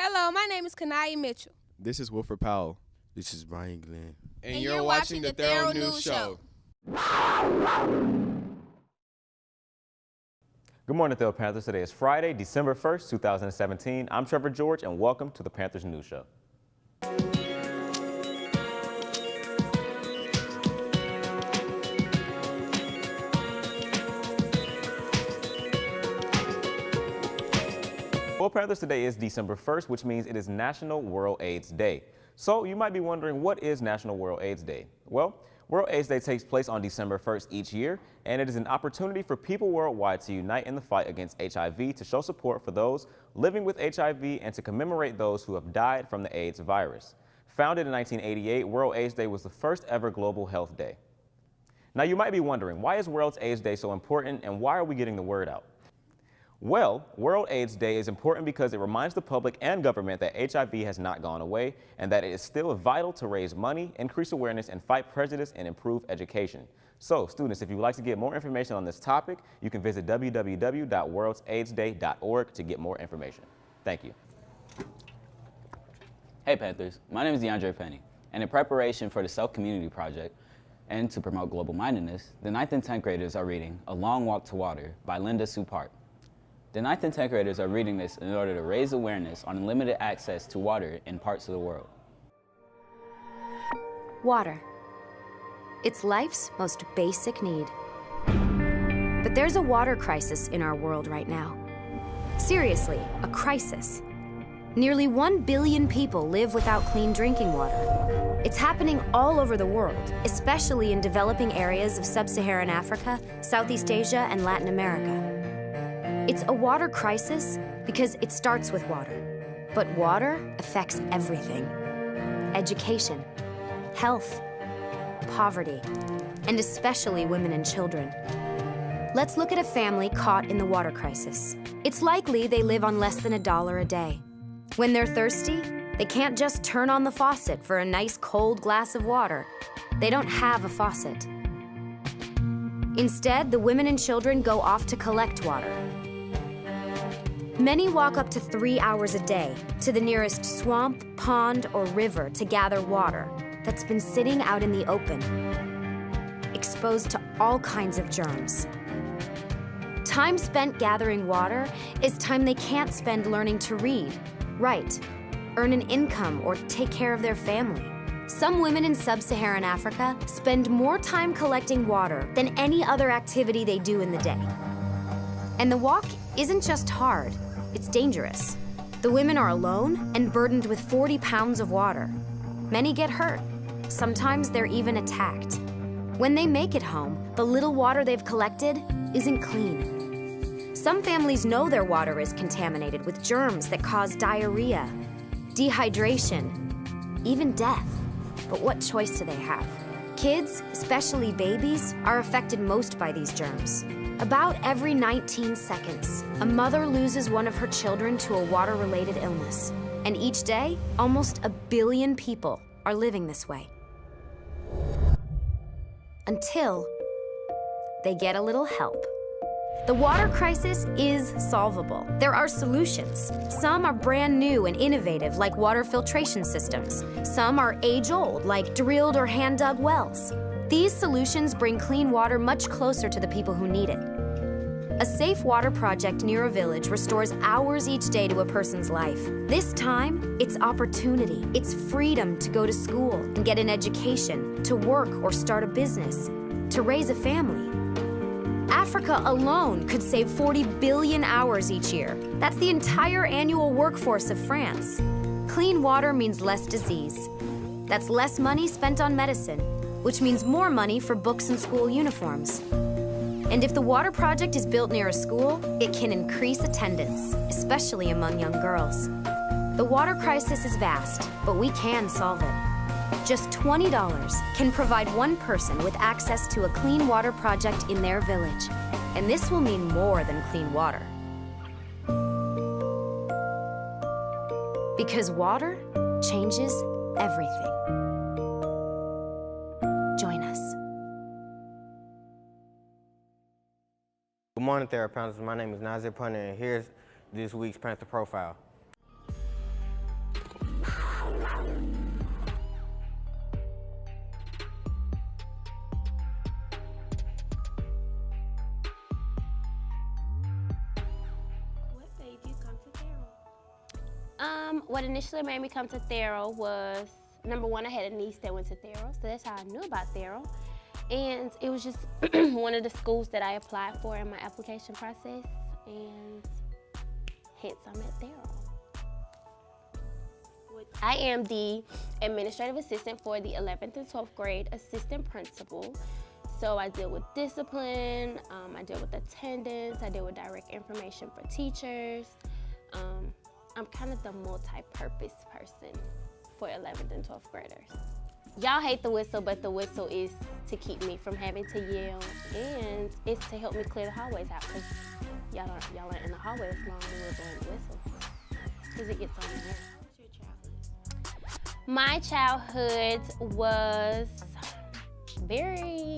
Hello, my name is Kanaya Mitchell. This is Wilford Powell. This is Brian Glenn. And you're watching the Therrell News Show. Good morning, Therrell Panthers. Today is Friday, December 1st, 2017. I'm Trevor George, and welcome to the Panthers News Show. Well, Panthers, today is December 1st, which means it is National World AIDS Day. So you might be wondering, what is National World AIDS Day? Well, World AIDS Day takes place on December 1st each year, and it is an opportunity for people worldwide to unite in the fight against HIV, to show support for those living with HIV, and to commemorate those who have died from the AIDS virus. Founded in 1988, World AIDS Day was the first ever global health day. Now, you might be wondering, why is World AIDS Day so important, and why are we getting the word out? Well, World AIDS Day is important because it reminds the public and government that HIV has not gone away, and that it is still vital to raise money, increase awareness, and fight prejudice and improve education. So, students, if you would like to get more information on this topic, you can visit www.worldsaidsday.org to get more information. Thank you. Hey Panthers, my name is DeAndre Penny, and in preparation for the Self Community Project and to promote global mindedness, the 9th and 10th graders are reading A Long Walk to Water by Linda Sue Park. The 9th and 10th graders are reading this in order to raise awareness on limited access to water in parts of the world. Water. It's life's most basic need. But there's a water crisis in our world right now. Seriously, a crisis. Nearly 1 billion people live without clean drinking water. It's happening all over the world, especially in developing areas of sub-Saharan Africa, Southeast Asia, and Latin America. It's a water crisis because it starts with water. But water affects everything. Education, health, poverty, and especially women and children. Let's look at a family caught in the water crisis. It's likely they live on less than $1 a day. When they're thirsty, they can't just turn on the faucet for a nice cold glass of water. They don't have a faucet. Instead, the women and children go off to collect water. Many walk up to 3 hours a day to the nearest swamp, pond, or river to gather water that's been sitting out in the open, exposed to all kinds of germs. Time spent gathering water is time they can't spend learning to read, write, earn an income, or take care of their family. Some women in sub-Saharan Africa spend more time collecting water than any other activity they do in the day. And the walk isn't just hard, it's dangerous. The women are alone and burdened with 40 pounds of water. Many get hurt. Sometimes they're even attacked. When they make it home, the little water they've collected isn't clean. Some families know their water is contaminated with germs that cause diarrhea, dehydration, even death. But what choice do they have? Kids, especially babies, are affected most by these germs. About every 19 seconds, a mother loses one of her children to a water-related illness. And each day, almost 1 billion people are living this way. Until they get a little help. The water crisis is solvable. There are solutions. Some are brand new and innovative, like water filtration systems. Some are age-old, like drilled or hand-dug wells. These solutions bring clean water much closer to the people who need it. A safe water project near a village restores hours each day to a person's life. This time, it's opportunity. It's freedom to go to school and get an education, to work or start a business, to raise a family. Africa alone could save 40 billion hours each year. That's the entire annual workforce of France. Clean water means less disease. That's less money spent on medicine, which means more money for books and school uniforms. And if the water project is built near a school, it can increase attendance, especially among young girls. The water crisis is vast, but we can solve it. Just $20 can provide one person with access to a clean water project in their village. And this will mean more than clean water. Because water changes everything. Join us. Good morning, Therrell Panthers. My name is Nazir Punter, and here's this week's Panther Profile. What initially made me come to Therrell was, number one, I had a niece that went to Therrell, so that's how I knew about Therrell. And it was just one of the schools that I applied for in my application process, and hence I'm at Therrell. I am the administrative assistant for the 11th and 12th grade assistant principal. So I deal with discipline, I deal with attendance, I deal with direct information for teachers. I'm kind of the multi-purpose person for 11th and 12th graders. Y'all hate the whistle, but the whistle is to keep me from having to yell, and it's to help me clear the hallways out, because y'all aren't in the hallway as long when we're blowing the whistle, because it gets on your nerves. My childhood was very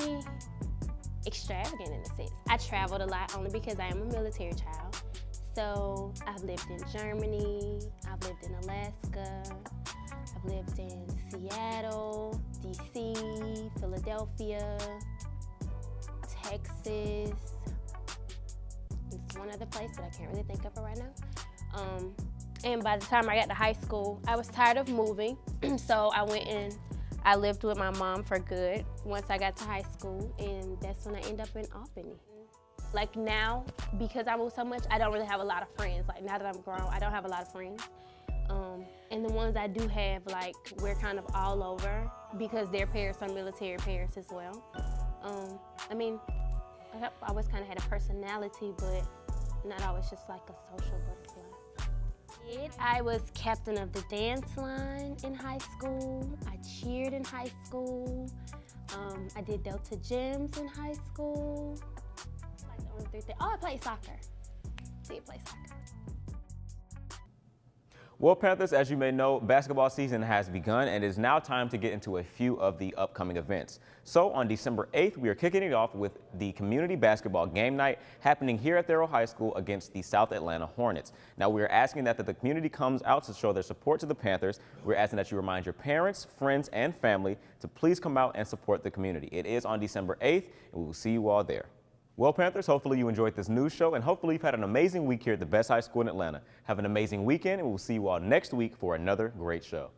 extravagant in a sense. I traveled a lot only because I am a military child. So I've lived in Germany, I've lived in Alaska, I've lived in Seattle, DC, Philadelphia, Texas. There's one other place, but I can't really think of it right now. And by the time I got to high school, I was tired of moving, so I went and I lived with my mom for good once I got to high school, and that's when I ended up in Albany. Like now, because I moved so much, I don't really have a lot of friends. Like now that I'm grown, I don't have a lot of friends. And the ones I do have, like, we're kind of all over because their parents are military parents as well. I mean, I always kind of had a personality, but not always just like a social butterfly. I was captain of the dance line in high school. I cheered in high school. I did Delta Gyms in high school. Like the only three things. Oh, I played soccer. Did play soccer. Well, Panthers, as you may know, basketball season has begun, and it is now time to get into a few of the upcoming events. So on December 8th, we are kicking it off with the community basketball game night happening here at Therrell High School against the South Atlanta Hornets. Now, we are asking that the community comes out to show their support to the Panthers. We're asking that you remind your parents, friends, and family to please come out and support the community. It is on December 8th, and we will see you all there. Well, Panthers, hopefully you enjoyed this news show, and hopefully you've had an amazing week here at the best high school in Atlanta. Have an amazing weekend, and we'll see you all next week for another great show.